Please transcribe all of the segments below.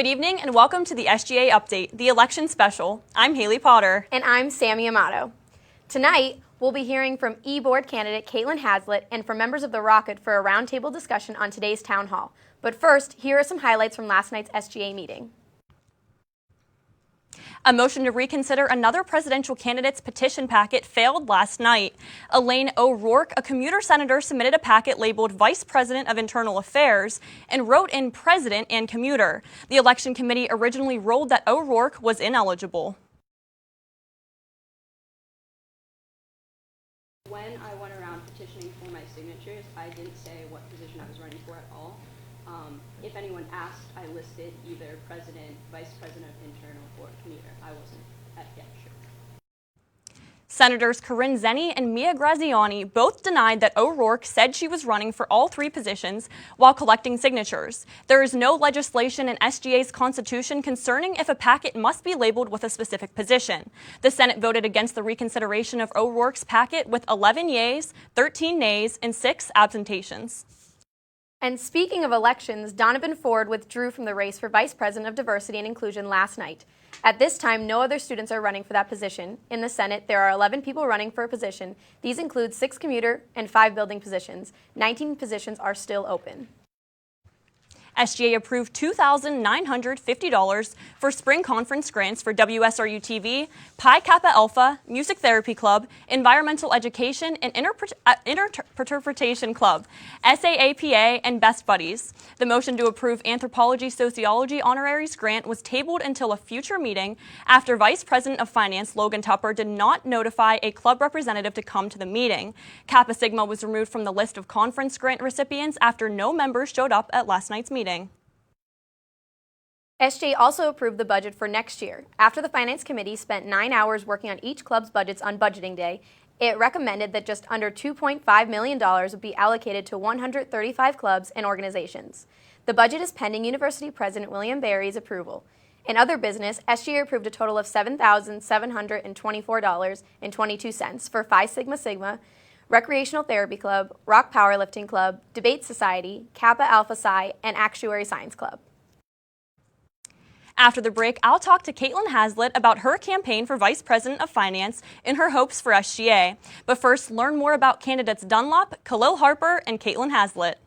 Good evening and welcome to the SGA Update, the election special. I'm Haley Potter. And I'm Sammy Amato. Tonight, we'll be hearing from E-Board candidate Caitlin Hazlitt and from members of the Rocket for a roundtable discussion on today's town hall. But first, here are some highlights from last night's SGA meeting. A motion to reconsider another presidential candidate's petition packet failed last night. Elaine O'Rourke, a commuter senator, submitted a packet labeled Vice President of Internal Affairs and wrote in President and Commuter. The election committee originally ruled that O'Rourke was ineligible. When I went around petitioning for my signatures, I didn't say what position I was running for at all. If anyone asked, I listed either President, Vice President of Internal, or Commuter. I wasn't yet sure. Senators Corinne Zenny and Mia Graziani both denied that O'Rourke said she was running for all three positions while collecting signatures. There is no legislation in SGA's constitution concerning if a packet must be labeled with a specific position. The Senate voted against the reconsideration of O'Rourke's packet with 11 yeas, 13 nays, and 6 absentations. And speaking of elections, Donovan Ford withdrew from the race for Vice President of Diversity and Inclusion last night. At this time, no other students are running for that position. In the Senate, there are 11 people running for a position. These include 6 commuter and 5 building positions. 19 positions are still open. SGA approved $2,950 for spring conference grants for WSRU-TV, Pi Kappa Alpha, Music Therapy Club, Environmental Education, and Interpretation Club, SAAPA, and Best Buddies. The motion to approve Anthropology Sociology honoraries grant was tabled until a future meeting after Vice President of Finance Logan Tupper did not notify a club representative to come to the meeting. Kappa Sigma was removed from the list of conference grant recipients after no members showed up at last night's meeting. SGA also approved the budget for next year. After the Finance Committee spent 9 hours working on each club's budgets on budgeting day, it recommended that just under $2.5 million would be allocated to 135 clubs and organizations. The budget is pending University President William Barry's approval. In other business, SGA approved a total of $7,724.22 for Phi Sigma Sigma, Recreational Therapy Club, Rock Powerlifting Club, Debate Society, Kappa Alpha Psi, and Actuary Science Club. After the break, I'll talk to Caitlin Hazlitt about her campaign for Vice President of Finance and her hopes for SGA. But first, learn more about candidates Dunlop, Khalil Harper, and Caitlin Hazlitt.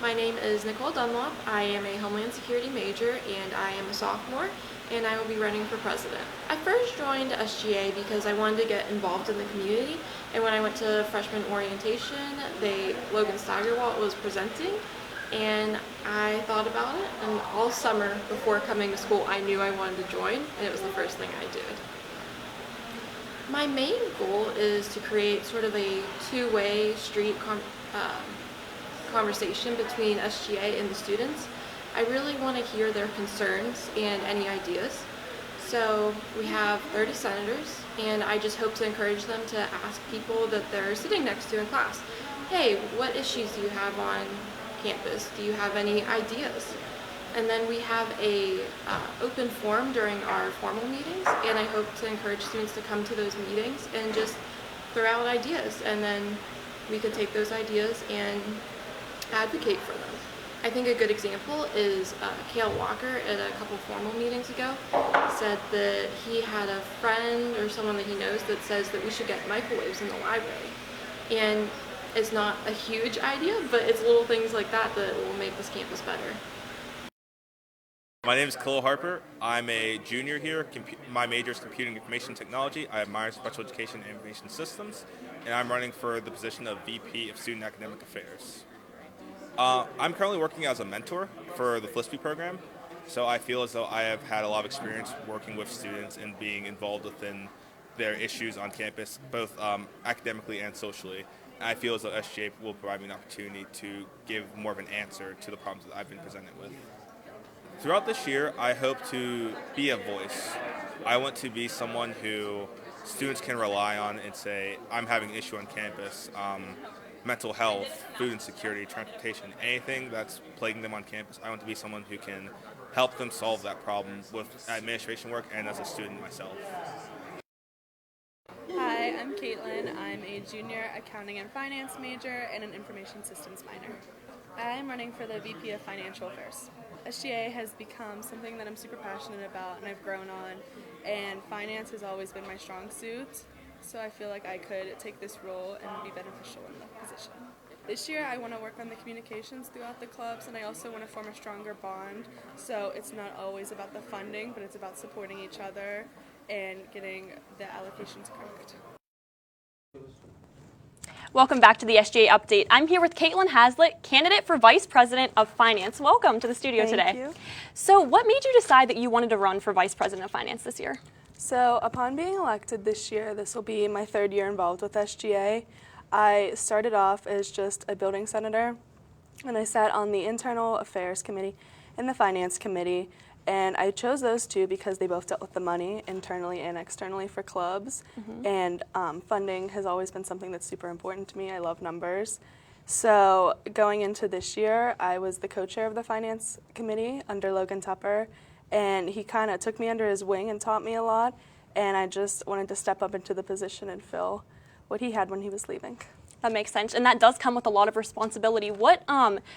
My name is Nicole Dunlop. I am a Homeland Security major and I am a sophomore, and I will be running for president. I first joined SGA because I wanted to get involved in the community, and when I went to freshman orientation, Logan Steigerwalt was presenting, and I thought about it, and all summer before coming to school I knew I wanted to join, and it was the first thing I did. My main goal is to create sort of a two-way street conversation between SGA and the students. I really want to hear their concerns and any ideas. So we have 30 senators, and I just hope to encourage them to ask people that they're sitting next to in class, hey, what issues do you have on campus? Do you have any ideas? And then we have a open forum during our formal meetings, and I hope to encourage students to come to those meetings and just throw out ideas, and then we could take those ideas and advocate for them. I think a good example is Cale Walker at a couple formal meetings ago said that he had a friend or someone that he knows that says that we should get microwaves in the library. And it's not a huge idea, but it's little things like that that will make this campus better. My name is Khalil Harper. I'm a junior here. My major is Computing Information Technology. I have minor Special Education and Information Systems, and I'm running for the position of VP of Student Academic Affairs. I'm currently working as a mentor for the FLSP program, so I feel as though I have had a lot of experience working with students and being involved within their issues on campus, both academically and socially. And I feel as though SGA will provide me an opportunity to give more of an answer to the problems that I've been presented with. Throughout this year, I hope to be a voice. I want to be someone who students can rely on and say, I'm having an issue on campus. Mental health, food insecurity, transportation, anything that's plaguing them on campus, I want to be someone who can help them solve that problem with administration work and as a student myself. Hi, I'm Caitlin. I'm a junior accounting and finance major and an information systems minor. I'm running for the VP of Financial Affairs. SGA has become something that I'm super passionate about and I've grown on, and finance has always been my strong suit, so I feel like I could take this role and be beneficial in the position. This year I want to work on the communications throughout the clubs, and I also want to form a stronger bond, so it's not always about the funding, but it's about supporting each other and getting the allocations correct. Welcome back to the SGA Update. I'm here with Caitlin Haslett, candidate for Vice President of Finance. Welcome to the studio today. Thank you. So what made you decide that you wanted to run for Vice President of Finance this year? So upon being elected this year, this will be my third year involved with SGA. I started off as just a building senator, and I sat on the Internal Affairs Committee and the Finance Committee, and I chose those two because they both dealt with the money internally and externally for clubs, and funding has always been something that's super important to me. I love numbers. So going into this year, I was the co-chair of the Finance Committee under Logan Tupper, and he kind of took me under his wing and taught me a lot, and I just wanted to step up into the position and fill what he had when he was leaving. That makes sense, and that does come with a lot of responsibility. What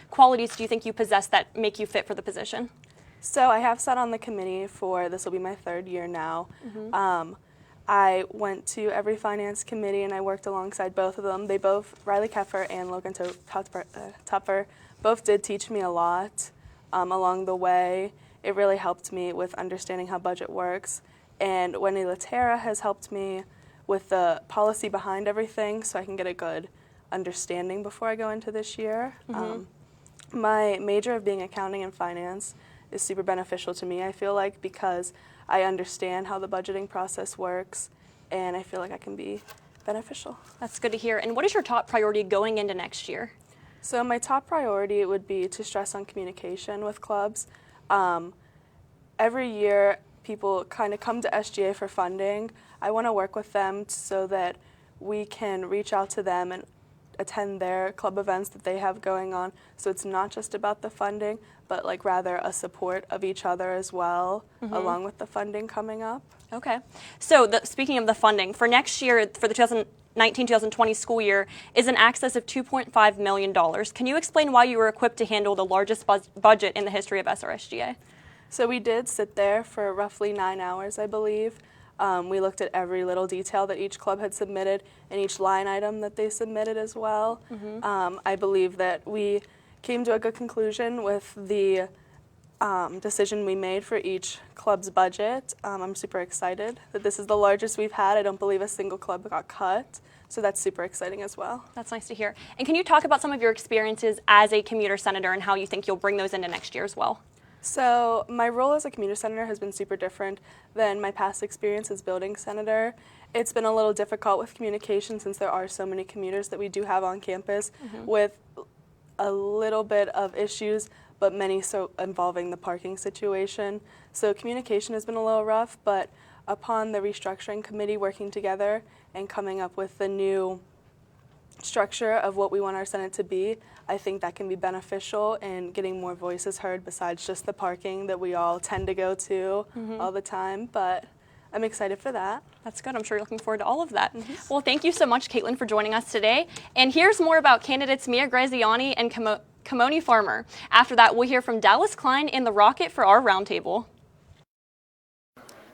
qualities do you think you possess that make you fit for the position? So I have sat on the committee for, this will be my third year now. I went to every finance committee and I worked alongside both of them. They both, Riley Keffer and Logan Tupper, both did teach me a lot along the way. It really helped me with understanding how budget works. And Wendy Laterra has helped me with the policy behind everything so I can get a good understanding before I go into this year. My major of being accounting and finance is super beneficial to me, I feel like, because I understand how the budgeting process works, and I feel like I can be beneficial. That's good to hear. And what is your top priority going into next year? So my top priority would be to stress on communication with clubs. Every year, people kind of come to SGA for funding. I want to work with them so that we can reach out to them and attend their club events that they have going on. So it's not just about the funding, but like rather a support of each other as well, along with the funding coming up. Okay. So speaking of the funding, for next year, for the 2019-2020 school year, is in excess of $2.5 million. Can you explain why you were equipped to handle the largest budget in the history of SRSGA? So we did sit there for roughly 9 hours, I believe. We looked at every little detail that each club had submitted and each line item that they submitted as well. I believe that we came to a good conclusion with the decision we made for each club's budget. I'm super excited that this is the largest we've had. I don't believe a single club got cut, so that's super exciting as well. That's nice to hear. And can you talk about some of your experiences as a commuter senator and how you think you'll bring those into next year as well? So my role as a commuter senator has been super different than my past experience as building senator. It's been a little difficult with communication since there are so many commuters that we do have on campus with a little bit of issues, but many so involving the parking situation. So communication has been a little rough, but upon the restructuring committee working together and coming up with the new structure of what we want our Senate to be, I think that can be beneficial in getting more voices heard besides just the parking that we all tend to go to all the time. But I'm excited for that. That's good. I'm sure you're looking forward to all of that. Well, thank you so much, Caitlin, for joining us today. And here's more about candidates Mia Graziani and Kamoni Farmer. After that, we'll hear from Dallas Klein in the Rocket for our roundtable.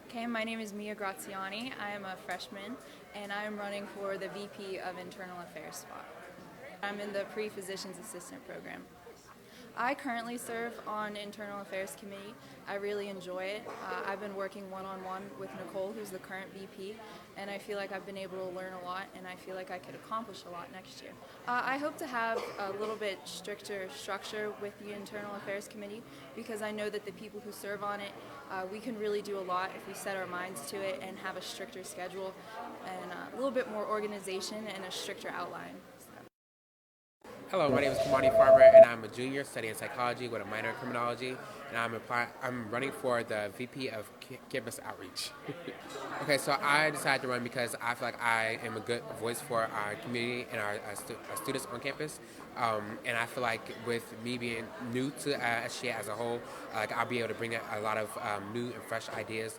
Okay, my name is Mia Graziani. I am a freshman, and I am running for the VP of Internal Affairs spot. I'm in the Pre-Physicians Assistant program. I currently serve on Internal Affairs Committee. I really enjoy it. I've been working one-on-one with Nicole, who's the current VP, and I feel like I've been able to learn a lot, and I feel like I could accomplish a lot next year. I hope to have a little bit stricter structure with the Internal Affairs Committee because I know that the people who serve on it, we can really do a lot if we set our minds to it and have a stricter schedule and a little bit more organization and a stricter outline. Hello, my name is Kamoni Farmer, and I'm a junior studying psychology with a minor in criminology, and I'm running for the VP of Campus Outreach. Okay, so I decided to run because I feel like I am a good voice for our community and our students on campus, and I feel like with me being new to SGA as a whole, I'll be able to bring a lot of new and fresh ideas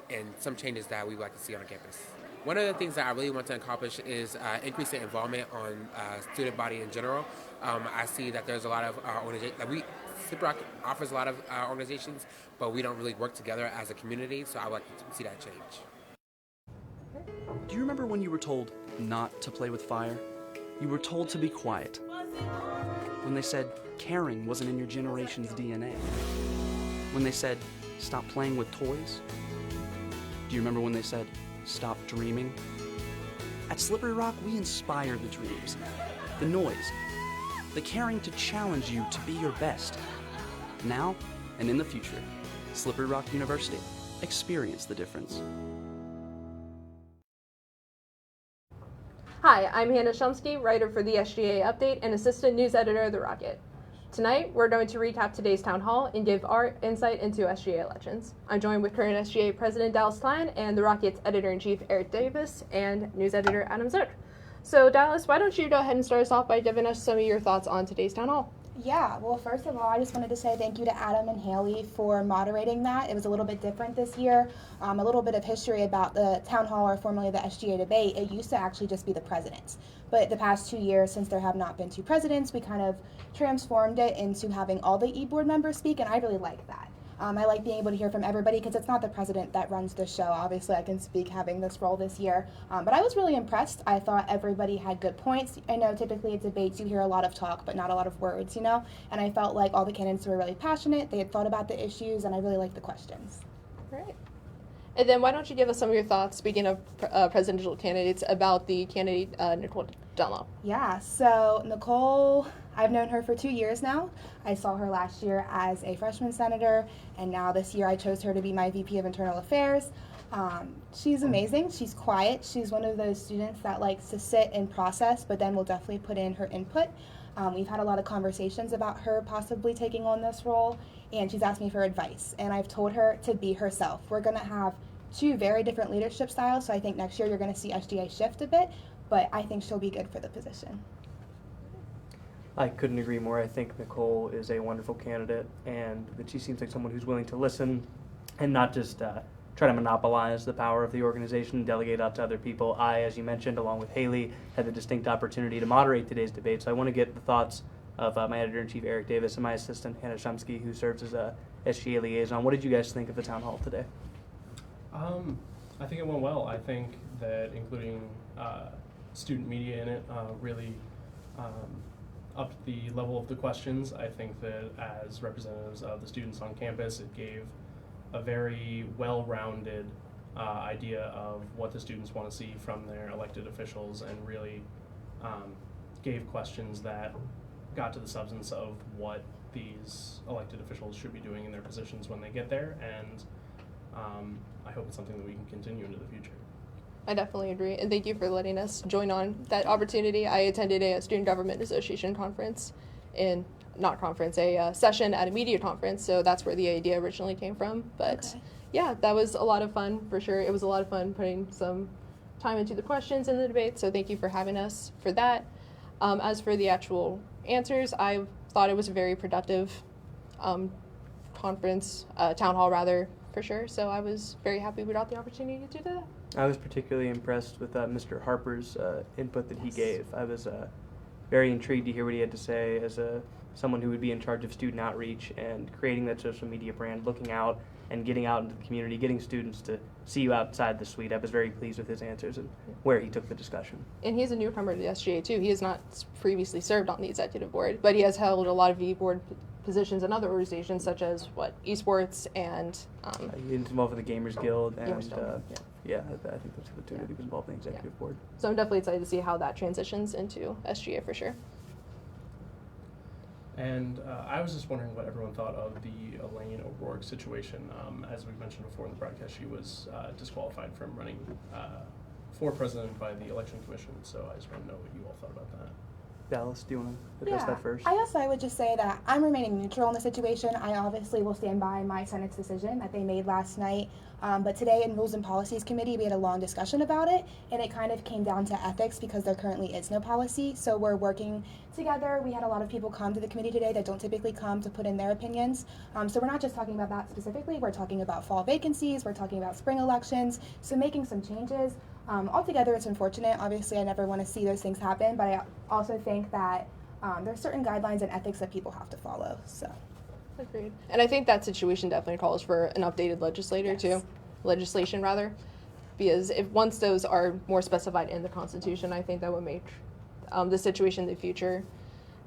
and some changes that we would like to see on campus. One of the things that I really want to accomplish is increasing involvement on student body in general. I see that there's a lot of organizations that Slippery Rock offers a lot of organizations, but we don't really work together as a community, so I would like to see that change. Do you remember when you were told not to play with fire? You were told to be quiet. When they said caring wasn't in your generation's DNA. When they said stop playing with toys. Do you remember when they said stop dreaming? At Slippery Rock, we inspire the dreams, the noise, the caring to challenge you to be your best. Now and in the future, Slippery Rock University. Experience the difference. Hi, I'm Hannah Shumsky, writer for the SGA Update and assistant news editor of The Rocket. Tonight, we're going to recap today's town hall and give our insight into SGA elections. I'm joined with current SGA President Dallas Klein and The Rocket's editor-in-chief Eric Davis and news editor Adam Zook. So Dallas, why don't you go ahead and start us off by giving us some of your thoughts on today's town hall? Yeah, well, first of all, I just wanted to say thank you to Adam and Haley for moderating that. It was a little bit different this year. A little bit of history about the town hall, or formerly the SGA debate. It used to actually just be the presidents. But the past 2 years, since there have not been two presidents, we kind of transformed it into having all the e-board members speak, and I really like that. I like being able to hear from everybody because it's not the president that runs the show. Obviously, I can speak having this role this year. But I was really impressed. I thought everybody had good points. I know typically at debates you hear a lot of talk, but not a lot of words, you know? And I felt like all the candidates were really passionate. They had thought about the issues, and I really liked the questions. Great. And then why don't you give us some of your thoughts, speaking of presidential candidates, about the candidate Nicole Dunlop? Yeah, so Nicole, I've known her for 2 years now. I saw her last year as a freshman senator, and now this year I chose her to be my VP of Internal Affairs. She's amazing. She's quiet. She's one of those students that likes to sit and process, but then will definitely put in her input. We've had a lot of conversations about her possibly taking on this role, and she's asked me for advice, and I've told her to be herself. We're going to have two very different leadership styles, so I think next year you're going to see SGA shift a bit, but I think she'll be good for the position. I couldn't agree more. I think Nicole is a wonderful candidate, and that she seems like someone who's willing to listen and not just try to monopolize the power of the organization and delegate out to other people. I, as you mentioned, along with Haley, had the distinct opportunity to moderate today's debate, so I want to get the thoughts of my editor-in-chief, Eric Davis, and my assistant, Hannah Shumsky, who serves as a SGA liaison. What did you guys think of the town hall today? I think it went well. I think that including student media in it really upped the level of the questions. I think that as representatives of the students on campus, it gave a very well-rounded idea of what the students want to see from their elected officials, and really gave questions that got to the substance of what these elected officials should be doing in their positions when they get there, and I hope it's something that we can continue into the future. I definitely agree, and thank you for letting us join on that opportunity. I attended a Student Government Association conference, a session at a media conference, so that's where the idea originally came from. But okay. Yeah, that was a lot of fun for sure. It was a lot of fun putting some time into the questions in the debate, so thank you for having us for that. As for the actual answers, I thought it was a very productive conference, town hall rather, for sure, so I was very happy we got the opportunity to do that. I was particularly impressed with Mr. Harper's input that he gave. I was very intrigued to hear what he had to say as someone who would be in charge of student outreach and creating that social media brand, looking out and getting out into the community, getting students to see you outside the suite. I was very pleased with his answers and where he took the discussion. And he's a newcomer to the SGA too. He has not previously served on the executive board, but he has held a lot of board positions in other organizations such as esports and he's involved with the Gamers Guild, and I think those are the two that he was involved in the executive board. So I'm definitely excited to see how that transitions into SGA for sure. And I was just wondering what everyone thought of the Elaine O'Rourke situation. As we mentioned before in the broadcast, she was disqualified from running for president by the Election Commission, so I just want to know what you all thought about that. Dallas, do you want to address that first? I guess I would just say that I'm remaining neutral in the situation. I obviously will stand by my Senate's decision that they made last night. But today in Rules and Policies Committee, we had a long discussion about it, and it kind of came down to ethics because there currently is no policy. So we're working together. We had a lot of people come to the committee today that don't typically come to put in their opinions. So we're not just talking about that specifically. We're talking about fall vacancies. We're talking about spring elections. So making some changes. Altogether, it's unfortunate. Obviously, I never want to see those things happen, but I also think that There's certain guidelines and ethics that people have to follow. So, agreed. And I think that situation definitely calls for an updated legislation rather, because if once those are more specified in the Constitution, I think that would make the situation in the future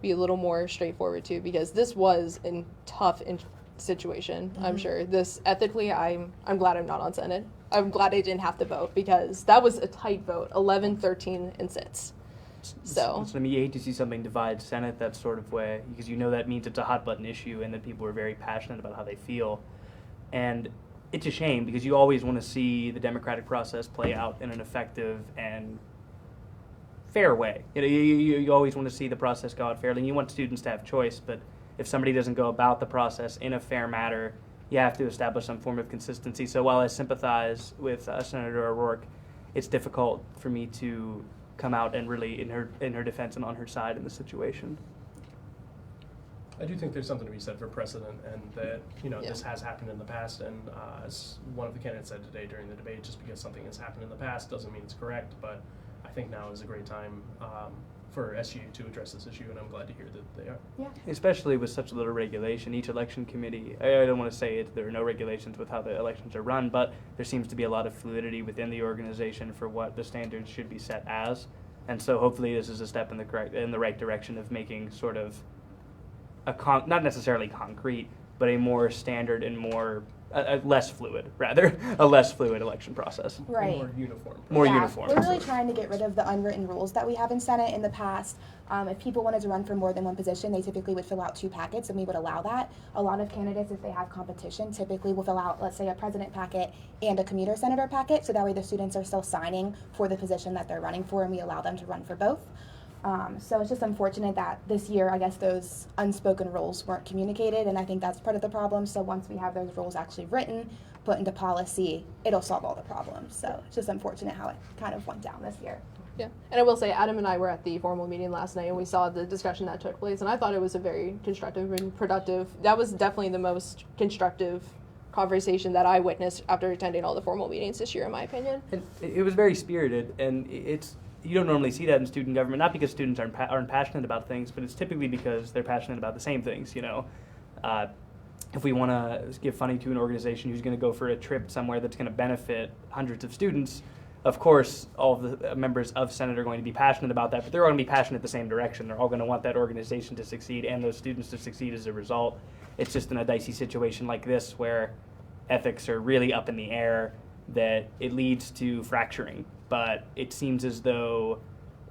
be a little more straightforward too, because this was a tough situation. I'm sure this ethically, I'm glad I'm not on Senate. I'm glad I didn't have to vote, because that was a tight vote, 11, 13, and 6. So I mean, you hate to see something divide Senate that sort of way, because you know that means it's a hot button issue and that people are very passionate about how they feel. And it's a shame, because you always want to see the democratic process play out in an effective and fair way. You know, you always want to see the process go out fairly, and you want students to have choice, but if somebody doesn't go about the process in a fair manner, you have to establish some form of consistency. So while I sympathize with Senator O'Rourke, it's difficult for me to come out and really in her defense and on her side in the situation. I do think there's something to be said for precedent, and that, you know, this has happened in the past, and as one of the candidates said today during the debate, just because something has happened in the past doesn't mean it's correct, but I think now is a great time for SGA to address this issue, and I'm glad to hear that they are. yeah. Especially with such little regulation. Each election committee, I don't want to say there are no regulations with how the elections are run, but there seems to be a lot of fluidity within the organization for what the standards should be set as. And so hopefully this is a step in the right direction of making sort of not necessarily concrete, but a more standard and more less fluid, rather, a less fluid election process. Right. More uniform. More Yeah, uniform. We're really trying to get rid of the unwritten rules that we have in Senate. In the past, if people wanted to run for more than one position, they typically would fill out 2 packets, and we would allow that. A lot of candidates, if they have competition, typically will fill out, let's say, a president packet and a commuter senator packet, so that way the students are still signing for the position that they're running for, and we allow them to run for both. So it's just unfortunate that this year, I guess, those unspoken rules weren't communicated, and I think that's part of the problem. So once we have those rules actually written, put into policy, it'll solve all the problems. So it's just unfortunate how it kind of went down this year. yeah, and I will say Adam and I were at the formal meeting last night, and we saw the discussion that took place, and I thought it was a very constructive and productive. That was definitely the most constructive conversation that I witnessed after attending all the formal meetings this year, in my opinion. And it was very spirited, and you don't normally see that in student government, not because students aren't passionate about things, but it's typically because they're passionate about the same things, you know. If we want to give funding to an organization who's going to go for a trip somewhere that's going to benefit hundreds of students, of course, all of the members of Senate are going to be passionate about that, but they're all going to be passionate the same direction. They're all going to want that organization to succeed and those students to succeed as a result. It's just in a dicey situation like this where ethics are really up in the air that it leads to fracturing. But it seems as though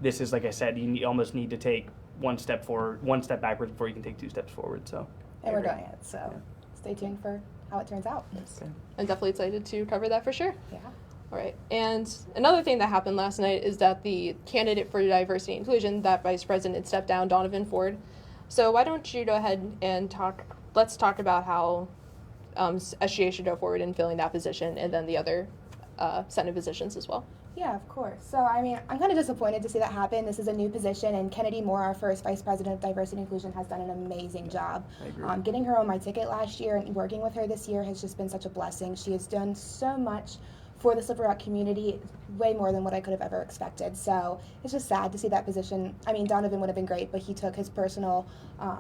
this is, like I said, you almost need to take one step backwards before you can take 2 steps forward. So, And we're doing it, so stay tuned for how it turns out. Okay. I'm definitely excited to cover that for sure. Yeah. All right, and another thing that happened last night is that the candidate for diversity and inclusion, that vice president stepped down, Donovan Ford. So why don't you go ahead and let's talk about how SGA should go forward in filling that position, and then the other Senate positions as well. Yeah, of course. So, I mean, I'm kind of disappointed to see that happen. This is a new position, and Kennedy Moore, our first Vice President of Diversity and Inclusion, has done an amazing job. I agree. Getting her on my ticket last year and working with her this year has just been such a blessing. She has done so much for the Slippery Rock community, way more than what I could have ever expected. So it's just sad to see that position. I mean, Donovan would have been great, but he took his personal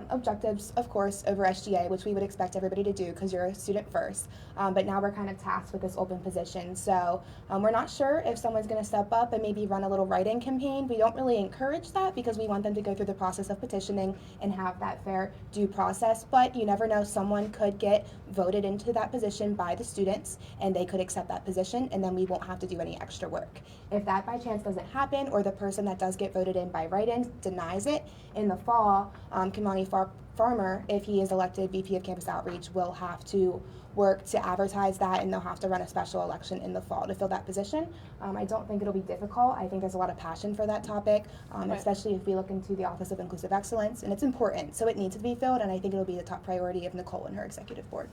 objectives, of course, over SGA, which we would expect everybody to do because you're a student first. But now we're kind of tasked with this open position. So we're not sure if someone's going to step up and maybe run a little write-in campaign. We don't really encourage that because we want them to go through the process of petitioning and have that fair due process. But you never know, someone could get voted into that position by the students and they could accept that position, and then we won't have to do any extra work. If that by chance doesn't happen, or the person that does get voted in by write-in denies it, in the fall, Kimani Farmer, if he is elected VP of Campus Outreach, will have to work to advertise that, and they'll have to run a special election in the fall to fill that position. I don't think it'll be difficult. I think there's a lot of passion for that topic, especially if we look into the Office of Inclusive Excellence, and it's important, so it needs to be filled, and I think it'll be the top priority of Nicole and her executive board.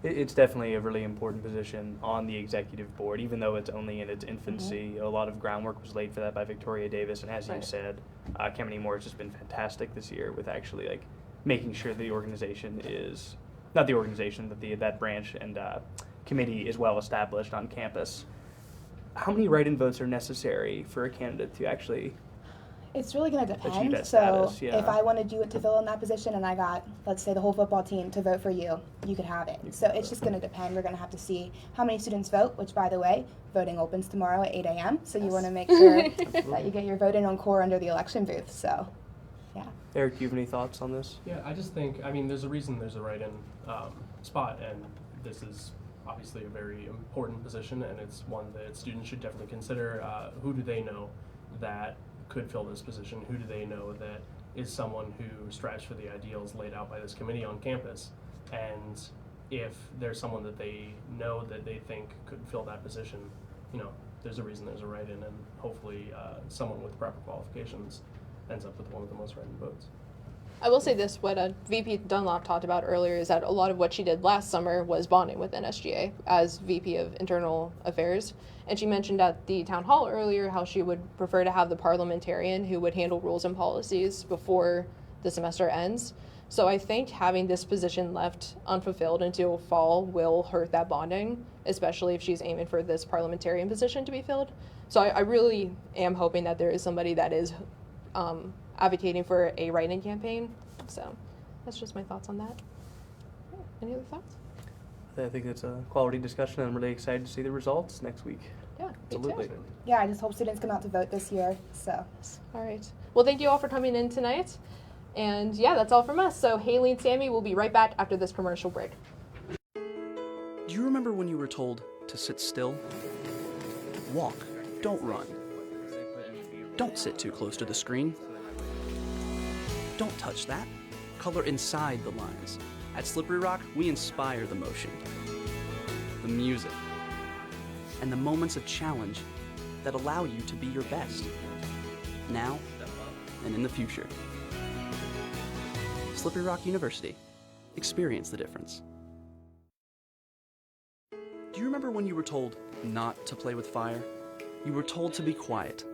It's definitely a really important position on the executive board, even though it's only in its infancy. A lot of groundwork was laid for that by Victoria Davis, and as you said, Kimani Moore has just been fantastic this year with actually making sure the organization is, not the organization, but that branch and committee is well established on campus. How many write-in votes are necessary for a candidate to actually It's really going to Achieve depend. that So status, yeah. if I wanted you to fill in that position and I got, let's say, the whole football team to vote for you, you could have it. So it's just going to depend. We're going to have to see how many students vote, which, by the way, voting opens tomorrow at 8 a.m. So you want to make sure that you get your vote in on core under the election booth. So, yeah. Eric, do you have any thoughts on this? Yeah, I just think, I mean, there's a reason there's a write-in spot, and this is obviously a very important position, and it's one that students should definitely consider. Who do they know that could fill this position? Who do they know that is someone who strives for the ideals laid out by this committee on campus? And if there's someone that they know that they think could fill that position, you know, there's a reason there's a write-in, and hopefully someone with proper qualifications ends up with one of the most write-in votes. I will say this, what VP Dunlop talked about earlier is that a lot of what she did last summer was bonding within SGA as VP of Internal Affairs. And she mentioned at the town hall earlier how she would prefer to have the parliamentarian who would handle rules and policies before the semester ends. So I think having this position left unfulfilled until fall will hurt that bonding, especially if she's aiming for this parliamentarian position to be filled. So I really am hoping that there is somebody that is advocating for a write-in campaign. So that's just my thoughts on that. Any other thoughts? I think it's a quality discussion, and I'm really excited to see the results next week. Yeah, Absolutely. Yeah, I just hope students come out to vote this year. So. All right. Well, thank you all for coming in tonight. And yeah, that's all from us. So Haley and Sammy will be right back after this commercial break. Do you remember when you were told to sit still? Walk, don't run. Don't sit too close to the screen. Don't touch that. Color inside the lines. At Slippery Rock, we inspire the motion, the music, and the moments of challenge that allow you to be your best, now and in the future. Slippery Rock University. Experience the difference. Do you remember when you were told not to play with fire? You were told to be quiet.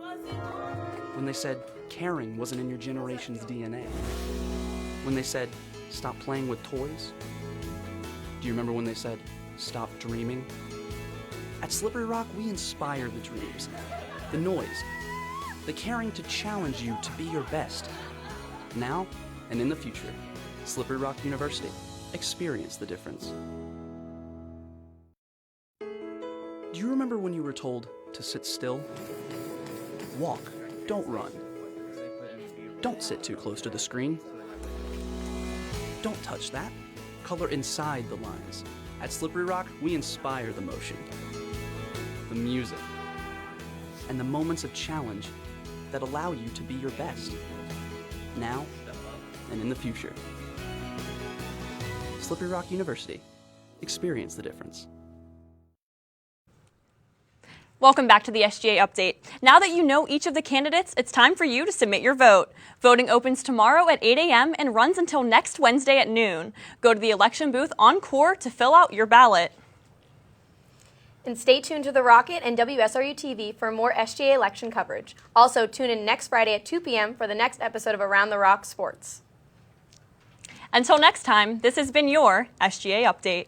When they said caring wasn't in your generation's DNA. When they said stop playing with toys. Do you remember when they said stop dreaming? At Slippery Rock, we inspire the dreams, the noise, the caring to challenge you to be your best, now and in the future. Slippery Rock University. Experience the difference. Do you remember when you were told to sit still? Walk, don't run. Don't sit too close to the screen. Don't touch that. Color inside the lines. At Slippery Rock, we inspire the motion, the music, and the moments of challenge that allow you to be your best, now and in the future. Slippery Rock University. Experience the difference. Welcome back to the SGA Update. Now that you know each of the candidates, it's time for you to submit your vote. Voting opens tomorrow at 8 a.m. and runs until next Wednesday at noon. Go to the election booth on Core to fill out your ballot. And stay tuned to The Rocket and WSRU-TV for more SGA election coverage. Also, tune in next Friday at 2 p.m. for the next episode of Around the Rock Sports. Until next time, this has been your SGA Update.